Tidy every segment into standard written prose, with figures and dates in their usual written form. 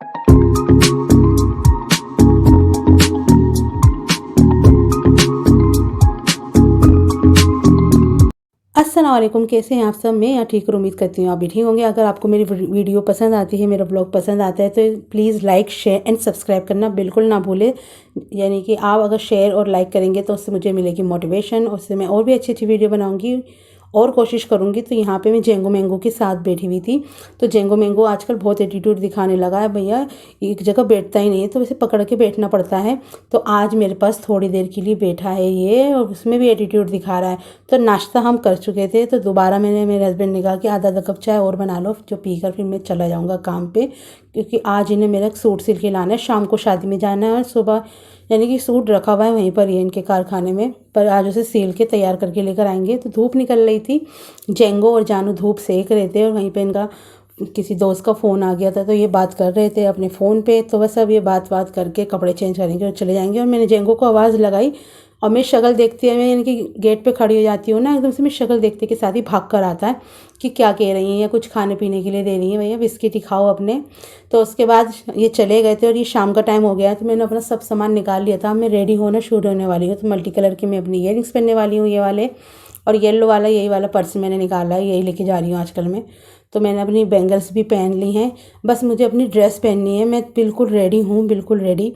अस्सलाम वालेकुम, कैसे हैं आप सब? मैं यहाँ ठीक और उम्मीद करती हूँ आप भी ठीक होंगे। अगर आपको मेरी वीडियो पसंद आती है, मेरा ब्लॉग पसंद आता है, तो please like, share and subscribe करना बिल्कुल ना भूलें। यानी कि आप अगर शेयर और लाइक करेंगे तो उससे मुझे मिलेगी मोटिवेशन, उससे मैं और भी अच्छी अच्छी वीडियो बनाऊँगी और कोशिश करूँगी। तो यहाँ पे मैं जेंगो मैंगो के साथ बैठी हुई थी। तो जेंगो मैंगो आजकल बहुत एटीट्यूड दिखाने लगा है, भैया एक जगह बैठता ही नहीं है, तो उसे पकड़ के बैठना पड़ता है। तो आज मेरे पास थोड़ी देर के लिए बैठा है ये, और उसमें भी एटीट्यूड दिखा रहा है। तो नाश्ता हम कर चुके थे, तो दोबारा मैंने मेरे हस्बैंड ने कहा कि आधा आधा कप चाय और बना लो, जो पीकर फिर मैं चला जाऊँगा काम पे, क्योंकि आज इन्हें मेरा सूट सिल के लाना है, शाम को शादी में जाना है। और सुबह यानी कि सूट रखा हुआ है वहीं पर ही इनके कारखाने में, पर आज उसे सिल के तैयार करके लेकर आएंगे। तो धूप निकल रही थी, जेंगो और जानू धूप सेक रहे थे, और वहीं पे इनका किसी दोस्त का फ़ोन आ गया था, तो ये बात कर रहे थे अपने फ़ोन पे। तो बस अब ये बात करके कपड़े चेंज करेंगे और चले जाएंगे। और मैंने जेंगो को आवाज़ लगाई, और मैं शक्ल देखती है, मैं यानी कि गेट पे खड़ी हो जाती हूँ ना, एकदम से मैं शक्ल देखते के साथ ही भाग कर आता है कि क्या कह रही हैं, या कुछ खाने पीने के लिए दे रही हैं, भैया बिस्किट ही खाओ अपने। तो उसके बाद ये चले गए थे, और ये शाम का टाइम हो गया, तो मैंने अपना सब सामान निकाल लिया था। मैं रेडी होना शुरू होने वाली हूँ, तो मल्टी कलर के मैं अपनी ईयरिंग्स पहनने वाली हूँ, ये वाले, और येलो वाला यही वाला पर्स मैंने निकाला है, यही लेके जा रही हूँ आजकल मैं। तो मैंने अपनी बैंगल्स भी पहन ली हैं, बस मुझे अपनी ड्रेस पहननी है। मैं बिल्कुल रेडी हूँ, बिल्कुल रेडी,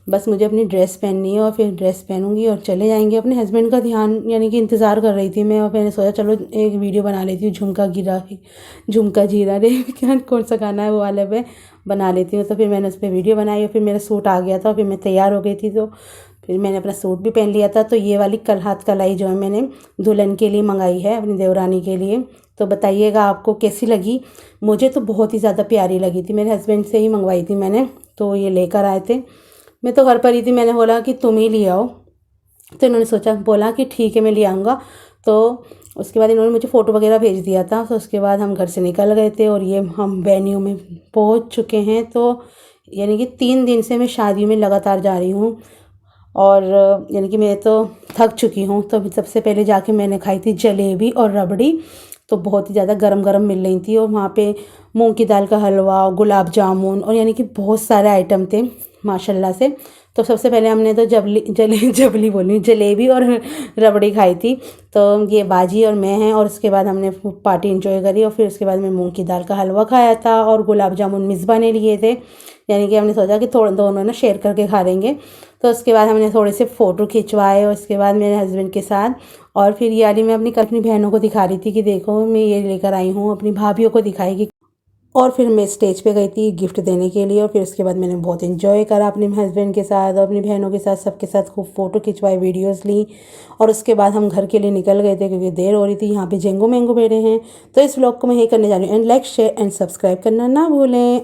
बस मुझे अपनी ड्रेस पहननी है, और फिर ड्रेस पहनूंगी और चले जाएंगे। अपने हस्बैंड का ध्यान यानी कि इंतज़ार कर रही थी मैं, और मैंने सोचा चलो एक वीडियो बना लेती हूँ, झुमका जीरा रे क्या कौन सा गाना है वो वाले पे बना लेती हूँ। तो फिर मैंने उस पर वीडियो बनाई, और फिर मेरा सूट आ गया था, फिर मैं तैयार हो गई थी। तो फिर मैंने अपना सूट भी पहन लिया था। तो ये वाली हाथ कलाई जो है मैंने दुल्हन के लिए मंगाई है, अपनी देवरानी के लिए। तो बताइएगा आपको कैसी लगी। मुझे तो बहुत ही ज़्यादा प्यारी लगी थी, मेरे हस्बैंड से ही मंगवाई थी मैंने, तो ये लेकर आए थे। मैं तो घर पर ही थी, मैंने बोला कि तुम ही ले आओ, तो इन्होंने सोचा बोला कि ठीक है मैं ले आऊँगा। तो उसके बाद इन्होंने मुझे फ़ोटो वगैरह भेज दिया था। तो उसके बाद हम घर से निकल गए थे, और ये हम वेन्यू में पहुंच चुके हैं। तो यानी कि 3 दिन से मैं शादी में लगातार जा रही हूँ, और यानी कि मैं तो थक चुकी हूँ। तो सबसे पहले जाके मैंने खाई थी जलेबी और रबड़ी, तो बहुत ही ज़्यादा गरम गरम मिल रही थी। और वहाँ पे मूंग की दाल का हलवा, गुलाब जामुन, और यानी कि बहुत सारे आइटम थे माशाल्लाह से। तो सबसे पहले हमने तो जबली बोली जलेबी और रबड़ी खाई थी। तो ये बाजी और मैं हैं, और उसके बाद हमने पार्टी इंजॉय करी, और फिर उसके बाद मैं मूंग की दाल का हलवा खाया था, और गुलाब जामुन मिसबा ने लिए थे। यानी कि हमने सोचा कि थोड़ा दोनों ना शेयर करके खा लेंगे। तो उसके बाद हमने थोड़े से फ़ोटो खिंचवाए, और उसके बाद मेरे हस्बैंड के साथ। और फिर ये वाली मैं अपनी बहनों को दिखा रही थी कि देखो मैं ये लेकर आई हूँ, अपनी भाभीयों को दिखाएगी। और फिर मैं स्टेज पे गई थी गिफ्ट देने के लिए, और फिर उसके बाद मैंने बहुत एंजॉय करा अपने हस्बैंड के साथ और अपनी बहनों के साथ, सबके साथ खूब फ़ोटो खिंचवाई, वीडियोस ली। और उसके बाद हम घर के लिए निकल गए थे, क्योंकि देर हो रही थी। यहाँ पे जेंगो मैंगो बैठे हैं। तो इस व्लॉग को मैं यही करने जा रही हूँ, and like, share and subscribe करना ना भूलें।